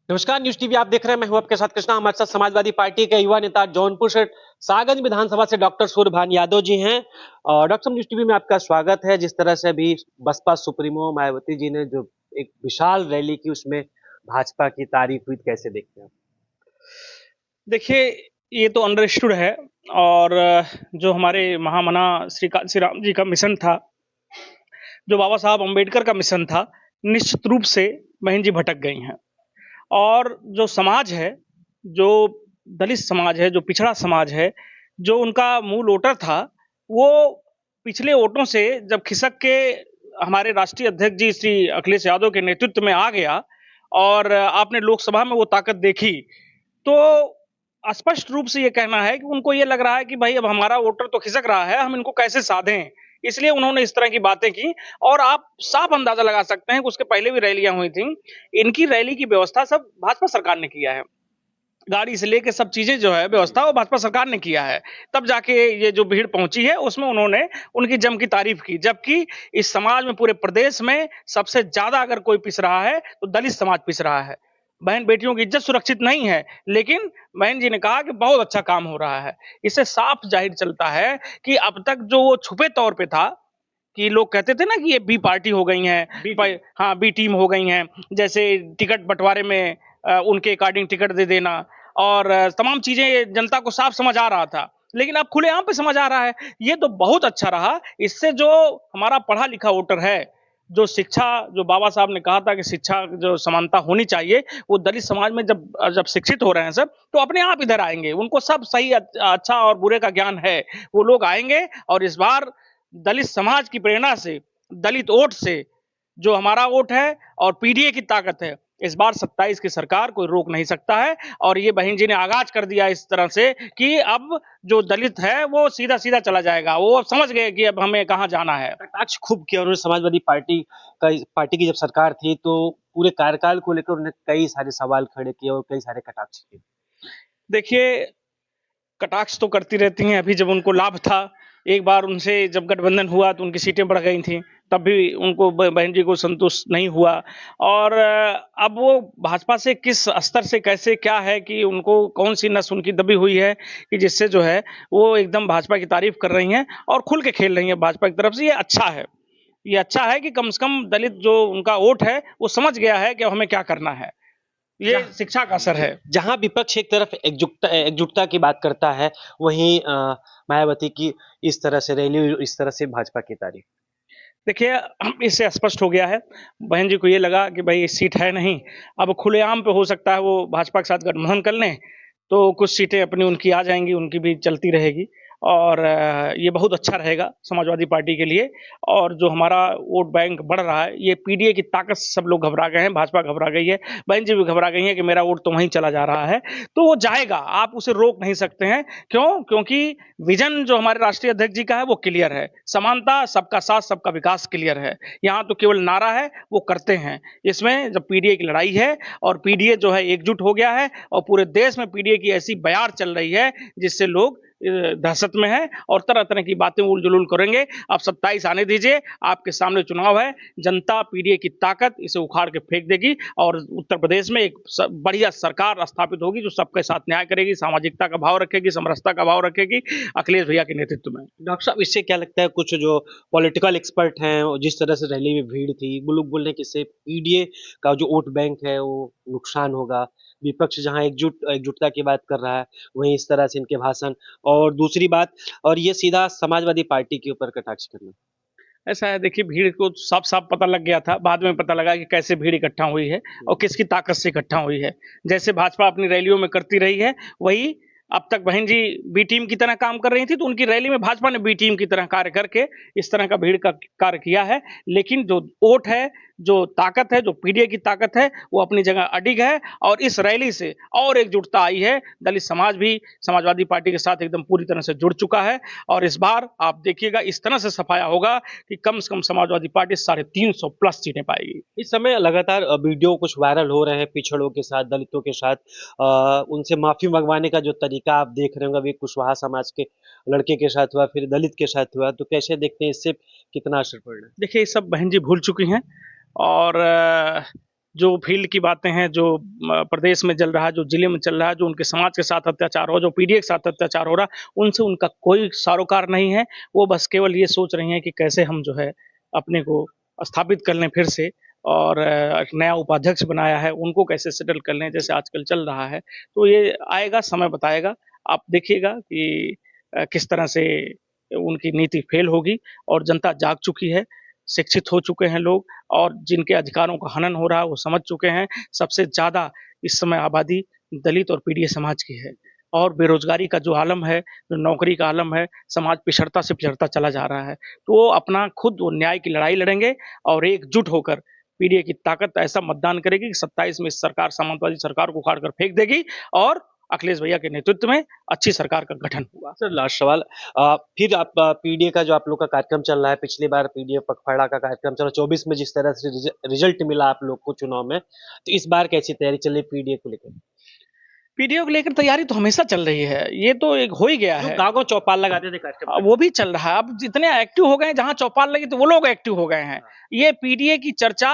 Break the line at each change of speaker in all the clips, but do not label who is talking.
नमस्कार, news TV आप देख रहे हैं। मैं हूं आपके साथ कृष्णा। हमारे साथ समाजवादी पार्टी के युवा नेता जौनपुर से सागंज विधानसभा से डॉक्टर सूर्यभान यादव जी हैं। डॉक्टर साहब, न्यूज टीवी में आपका स्वागत है। जिस तरह से अभी बसपा सुप्रीमो मायावती जी ने जो एक विशाल रैली की, उसमें भाजपा की तारीफ हुई, कैसे देखते हैं आप?
देखिए, ये तो अंडरस्टूड है। और जो हमारे महामना श्री राम जी का मिशन था, जो बाबा साहब अम्बेडकर का मिशन था, निश्चित रूप से बहन जी भटक गई हैं। और जो समाज है, जो दलित समाज है, जो पिछड़ा समाज है, जो उनका मूल वोटर था, वो पिछले वोटों से जब खिसक के हमारे राष्ट्रीय अध्यक्ष जी श्री अखिलेश यादव के नेतृत्व में आ गया और आपने लोकसभा में वो ताकत देखी, तो स्पष्ट रूप से ये कहना है कि उनको ये लग रहा है कि भाई अब हमारा वोटर तो खिसक रहा है, हम इनको कैसे साधें। इसलिए उन्होंने इस तरह की बातें की। और आप साफ अंदाजा लगा सकते हैं कि उसके पहले भी रैलियां हुई थी। इनकी रैली की व्यवस्था सब भाजपा सरकार ने किया है। गाड़ी से लेके सब चीजें जो है व्यवस्था वो भाजपा सरकार ने किया है। तब जाके ये जो भीड़ पहुंची है उसमें उन्होंने उनकी जम की तारीफ की। जबकि इस समाज में, पूरे प्रदेश में सबसे ज्यादा अगर कोई पिस रहा है तो दलित समाज पिस रहा है। बहन बेटियों की इज्जत सुरक्षित नहीं है, लेकिन बहन जी ने कहा कि बहुत अच्छा काम हो रहा है। इससे साफ जाहिर चलता है कि अब तक जो वो छुपे तौर पे था, कि लोग कहते थे ना कि ये बी पार्टी हो गई है, हाँ बी टीम हो गई है। जैसे टिकट बंटवारे में उनके अकॉर्डिंग टिकट दे देना और तमाम चीजें जनता को साफ समझ आ रहा था। लेकिन अब खुलेआम पे समझ आ रहा है। ये तो बहुत अच्छा रहा। इससे जो हमारा पढ़ा लिखा वोटर है, जो शिक्षा, जो बाबा साहब ने कहा था कि शिक्षा जो समानता होनी चाहिए, वो दलित समाज में जब जब शिक्षित हो रहे हैं सब, तो अपने आप इधर आएंगे। उनको सब सही, अच्छा और बुरे का ज्ञान है। वो लोग आएंगे और इस बार दलित समाज की प्रेरणा से, दलित वोट से, जो हमारा वोट है और पीडीए की ताकत है, इस बार 27 की सरकार कोई रोक नहीं सकता है। और ये बहन जी ने आगाज कर दिया इस तरह से कि अब जो दलित है वो सीधा सीधा चला जाएगा। वो अब समझ गए कि अब हमें कहाँ जाना है।
कटाक्ष खूब किया उन्होंने समाजवादी पार्टी की जब सरकार थी, तो पूरे कार्यकाल को लेकर उन्होंने कई सारे सवाल खड़े किए और कई सारे कटाक्ष किए।
देखिए, कटाक्ष तो करती रहती हैं। अभी जब उनको लाभ था, एक बार उनसे जब गठबंधन हुआ तो उनकी सीटें बढ़ गई थी, तब भी उनको बहन जी को संतुष्ट नहीं हुआ। और अब वो भाजपा से किस स्तर से, कैसे, क्या है कि उनको कौन सी नस उनकी दबी हुई है कि जिससे जो है वो एकदम भाजपा की तारीफ कर रही हैं और खुल के खेल रही हैं भाजपा की तरफ से। ये अच्छा है। ये अच्छा है कि कम से कम दलित जो उनका वोट है वो समझ गया है कि अब हमें क्या करना है। ये शिक्षा का असर है।
जहां विपक्ष एक तरफ एकजुटता की बात करता है, वहीं मायावती की इस तरह से रैली, इस तरह से भाजपा की तारीफ।
देखिए, इससे स्पष्ट हो गया है। बहन जी को ये लगा कि भाई सीट है नहीं, अब खुलेआम पे हो सकता है वो भाजपा के साथ गठबंधन कर लें, तो कुछ सीटें अपनी उनकी आ जाएंगी, उनकी भी चलती रहेगी। और ये बहुत अच्छा रहेगा समाजवादी पार्टी के लिए। और जो हमारा वोट बैंक बढ़ रहा है, ये पीडीए की ताकत से सब लोग घबरा गए हैं, भाजपा घबरा गई है, बहन जी भी घबरा गई है कि मेरा वोट तो वहीं चला जा रहा है। तो वो जाएगा, आप उसे रोक नहीं सकते हैं। क्यों? क्योंकि विजन जो हमारे राष्ट्रीय अध्यक्ष जी का है वो क्लियर है। समानता, सबका साथ, सबका विकास क्लियर है। यहाँ तो केवल नारा है, वो करते हैं। इसमें जब पीडीए की लड़ाई है और पीडीए जो है एकजुट हो गया है और पूरे देश में पीडीए की ऐसी बयार चल रही है जिससे लोग दहशत में है और तरह तरह की बातें उल जुलूल करेंगे। आप 27 आने दीजिए, आपके सामने चुनाव है। जनता पीडीए की ताकत इसे उखाड़ के फेंक देगी और उत्तर प्रदेश में एक बढ़िया सरकार स्थापित होगी जो सबके साथ न्याय करेगी, सामाजिकता का भाव रखेगी, समरसता का भाव रखेगी, अखिलेश भैया के नेतृत्व में।
डॉक्टर साहब, इससे क्या लगता है, कुछ जो पॉलिटिकल एक्सपर्ट हैं, और जिस तरह से रैली में भीड़ थी, वो लोग बोल रहे हैं कि इससे पीडीए का जो वोट बैंक है वो नुकसान होगा। विपक्ष जहां एकजुटता की बात कर रहा है, वहीं इस तरह से इनके भाषण। और दूसरी बात, और ये सीधा समाजवादी पार्टी के ऊपर कटाक्ष करना।
ऐसा है, देखिए, भीड़ को साफ साफ पता लग गया था। बाद में पता लगा कि कैसे भीड़ इकट्ठा हुई है और किसकी ताकत से इकट्ठा हुई है। जैसे भाजपा अपनी रैलियों में करती रही है, वही अब तक बहन जी बी टीम की तरह काम कर रही थी, तो उनकी रैली में भाजपा ने बी टीम की तरह कार्य करके इस तरह का भीड़ का कार्य किया है। लेकिन जो वोट है, जो ताकत है, जो पीडीए की ताकत है, वो अपनी जगह अडिग है। और इस रैली से और एकजुटता आई है। दलित समाज भी समाजवादी पार्टी के साथ एकदम पूरी तरह से जुड़ चुका है। और इस बार आप देखिएगा इस तरह से सफाया होगा कि कम से कम समाजवादी पार्टी 350 प्लस सीटें पाएगी।
इस समय लगातार वीडियो कुछ वायरल हो रहे हैं पिछड़ों के साथ, दलितों के साथ। उनसे माफी मंगवाने का जो तरीका आप देख रहे होंगे, अभी कुशवाहा समाज के लड़के के साथ हुआ, फिर दलित के साथ हुआ, तो कैसे देखते हैं, इससे कितना असर पड़ रहा है?
देखिए, ये सब बहन जी भूल चुकी हैं। और जो फील्ड की बातें हैं, जो प्रदेश में चल रहा है, जो जिले में चल रहा है, जो उनके समाज के साथ अत्याचार हो, जो पीडीए के साथ अत्याचार हो रहा है, उनसे उनका कोई सरोकार नहीं है। वो बस केवल ये सोच रही हैं कि कैसे हम जो है अपने को स्थापित कर लें फिर से, और एक नया उपाध्यक्ष बनाया है उनको कैसे सेटल कर लें, जैसे आजकल चल रहा है। तो ये आएगा, समय बताएगा। आप देखिएगा कि किस तरह से उनकी नीति फेल होगी, और जनता जाग चुकी है, शिक्षित हो चुके हैं लोग, और जिनके अधिकारों का हनन हो रहा है वो समझ चुके हैं। सबसे ज़्यादा इस समय आबादी दलित और पीड़ित समाज की है, और बेरोजगारी का जो आलम है, जो नौकरी का आलम है, समाज पिछड़ता से पिछड़ता चला जा रहा है। तो वो अपना खुद वो न्याय की लड़ाई लड़ेंगे, और एकजुट होकर पीडीए की ताकत ऐसा मतदान करेगी कि 27 में इस सरकार, सामंतवादी सरकार को उखाड़ कर फेंक देगी, और अखिलेश भैया के नेतृत्व में अच्छी सरकार का गठन होगा।
सर लास्ट सवाल, फिर आप पीडीए का जो आप लोग का कार्यक्रम चल रहा है, पिछली बार पीडीए पखवाड़ा का कार्यक्रम चला 24 में, जिस तरह से रिजल्ट मिला आप लोग को चुनाव में, तो इस बार कैसी तैयारी चल रही पीडीए को लेकर?
पीडीए को लेकर तैयारी तो हमेशा चल रही है, ये तो एक हो ही गया
जो
है।
गाँव-गाँव चौपाल लगाते थे कार्यक्रम में।
वो भी चल रहा है। अब जितने एक्टिव हो गए हैं, जहाँ चौपाल लगी तो वो लोग एक्टिव हो गए हैं। ये पीडीए की चर्चा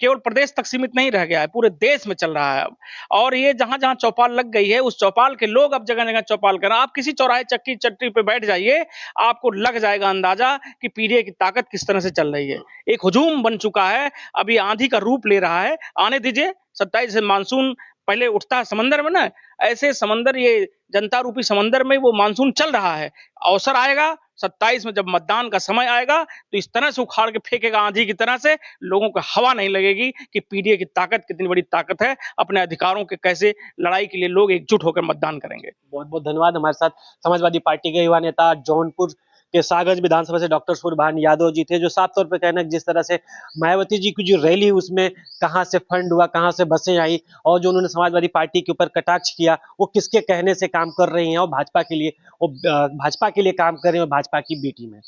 केवल प्रदेश तक सीमित नहीं रह गया है, पूरे देश में चल रहा है अब। और ये जहाँ-जहाँ चौपाल लग गई है, उस चौपाल के लोग अब जगह-जगह चौपाल कर रहे हैं। आप किसी चौराहे, चक्की चट्टी पे बैठ जाइए, आपको लग जाएगा अंदाजा कि पीडीए की ताकत किस तरह से चल रही है। एक हुजूम बन चुका है, अभी आंधी का रूप ले रहा है। आने दीजिए, 27 से मानसून पहले उठता है समंदर में ना, ऐसे समंदर, ये जनता रूपी समंदर में वो मानसून चल रहा है। अवसर आएगा 27 में, जब मतदान का समय आएगा, तो इस तरह से उखाड़ के फेंकेगा आंधी की तरह से, लोगों को हवा नहीं लगेगी कि पीडीए की ताकत कितनी बड़ी ताकत है। अपने अधिकारों के कैसे लड़ाई के लिए लोग एकजुट होकर मतदान करेंगे।
बहुत-बहुत धन्यवाद। हमारे साथ समाजवादी पार्टी के युवा नेता जौनपुर के सागंज विधानसभा से डॉक्टर सूर्यभान यादव जी थे, जो साफ तौर पे कहना है कि जिस तरह से मायावती जी की जो रैली उसमें कहाँ से फंड हुआ, कहाँ से बसें आई, और जो उन्होंने समाजवादी पार्टी के ऊपर कटाक्ष किया, वो किसके कहने से काम कर रही हैं, और भाजपा के लिए वो भाजपा के लिए काम कर रही हैं, और भाजपा की बी टीम है।